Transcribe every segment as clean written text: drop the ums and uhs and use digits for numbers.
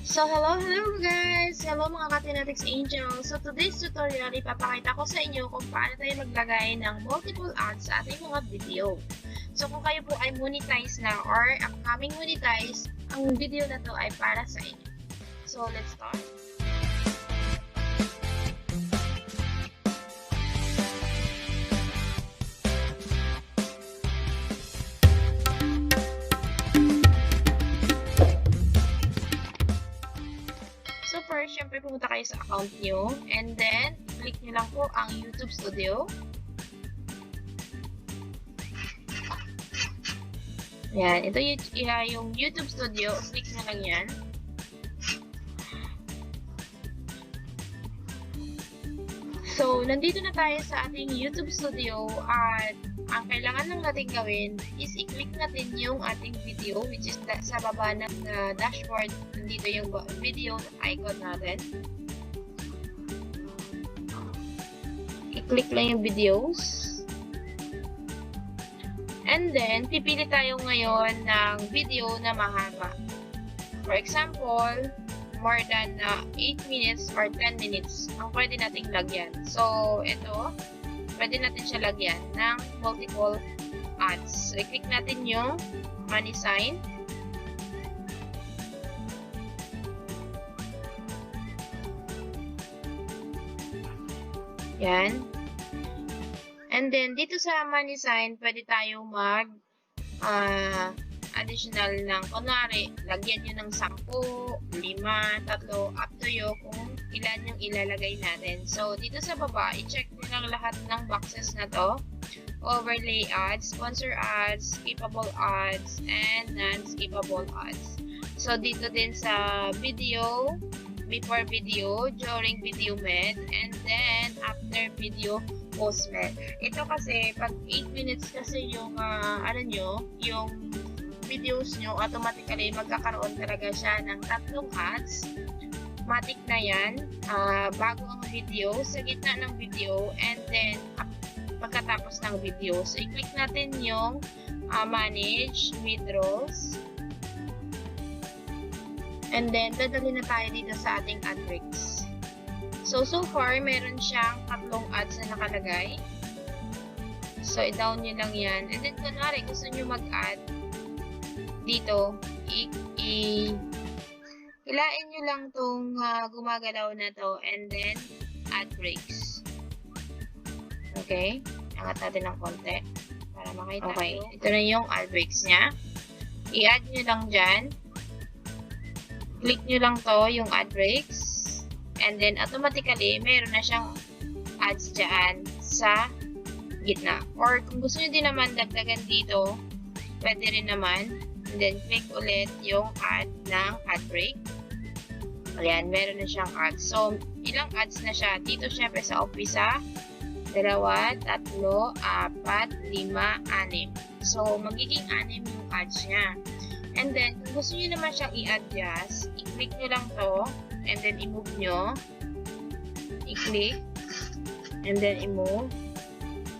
Hello guys! Hello mga Katinatics Angels! So today's tutorial, ipapakita ko sa inyo kung paano tayo maglagay ng multiple ads sa ating mga video. So kung kayo po ay monetize na or upcoming monetize, ang video na to ay para sa inyo. So let's start! So first, syempre pumunta kayo sa account nyo and then click nyo lang po ang YouTube Studio. Yan, ito yung YouTube Studio, click nyo lang yan. So, nandito na tayo sa ating YouTube Studio at ang kailangan lang natin gawin is i-click natin yung ating video which is sa baba ng dashboard. Nandito yung video icon natin. I-click lang yung videos. And then, pipili tayo ngayon ng video na mahaba. For example, more than 8 minutes or 10 minutes ang pwede nating lagyan. So, ito, pwede natin siya lagyan ng multiple ads. So, i-click natin yung money sign. Yan. And then, dito sa money sign, pwede tayo mag additional ng, kunwari, lagyan nyo ng 10, 5, 3, up to you kung ilan yung ilalagay natin. So, dito sa baba, i-check nyo lang lahat ng boxes na to. Overlay ads, sponsor ads, skippable ads, and non-skippable ads. So, dito din sa video, before video, during video med, and then after video post med. Ito kasi, pag 8 minutes kasi yung, yung videos nyo, automatically magkakaroon talaga siya ng 3 ads. Matic na yan, bago ang video, sa gitna ng video, and then pagkatapos ng video. So, i-click natin yung manage withdrawals. And then, dadali na tayo dito sa ating ad breaks. So far, meron siyang 3 ads na nakalagay. So, i-down nyo lang yan. And then, kunwari, gusto nyo mag-add dito, hilain nyo lang tong gumagalaw na to and then ad breaks. Okay? Angat natin ng konti para makita. Okay. Ito na yung ad breaks niya. I-add nyo lang dyan. Click nyo lang to, yung ad breaks. And then, automatically, meron na siyang ads dyan sa gitna. Or, kung gusto nyo din naman dagdagan dito, pwede rin naman. And then, click ulit yung ad ng ad break. Ayan, meron na siyang ads. So, ilang ads na siya? Dito, syempre, sa umpisa, 2, 3, 4, 5, 6. So, magiging 6 yung ads niya. And then, kung gusto nyo naman siyang i-adjust, i-click nyo lang to, and then i-move nyo. I-click, and then i-move,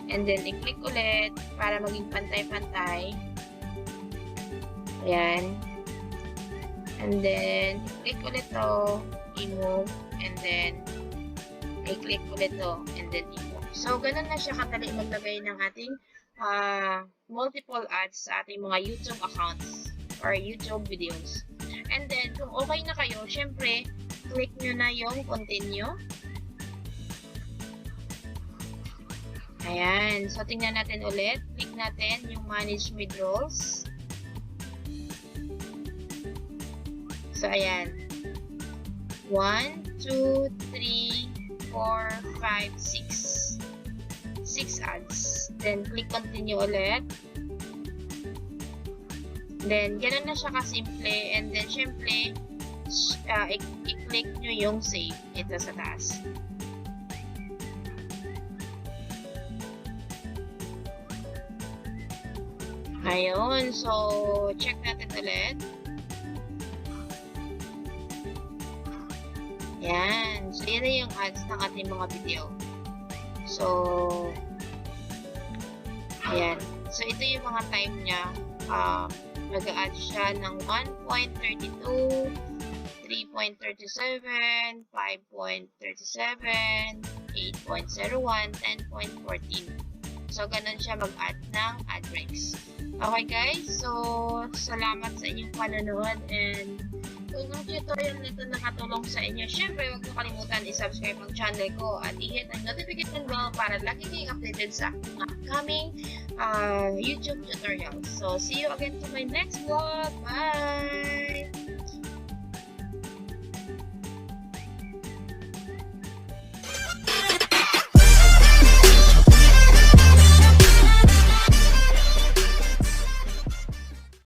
and then i-click ulit para maging pantay-pantay. Ayan. And then, i-click ulit to, i-move, and then i-click ulit to, and then i-move. So, ganun na siya kadali maglagay ng ating multiple ads sa ating mga YouTube accounts or YouTube videos. And then, kung okay na kayo, syempre, click nyo na yung continue. Ayan. So, tingnan natin ulit. Click natin yung manage withdrawals. So, ayan. 1, 2, 3, 4, 5, 6. 6 ads. Then, click continue ulit. Then, ganun na siya kasimple. And then, syempre, i-click nyo yung save. Ito sa taas. Ayun. So, check natin ulit. Yan. So, yun na yung ads ng ating mga video. So, ayan. So, ito yung mga time niya. Nag-add siya ng 1.32, 3.37, 5.37, 8.01, 10.14. So, ganun siya mag-add ng add breaks. Okay guys, so salamat sa inyong panonood, and kung ang tutorial nito nakatulong sa inyo, syempre huwag mo kalimutan i-subscribe ang channel ko at i-hit ang notification bell para lagi kayong updated sa upcoming YouTube tutorials. So, see you again to my next vlog. Bye!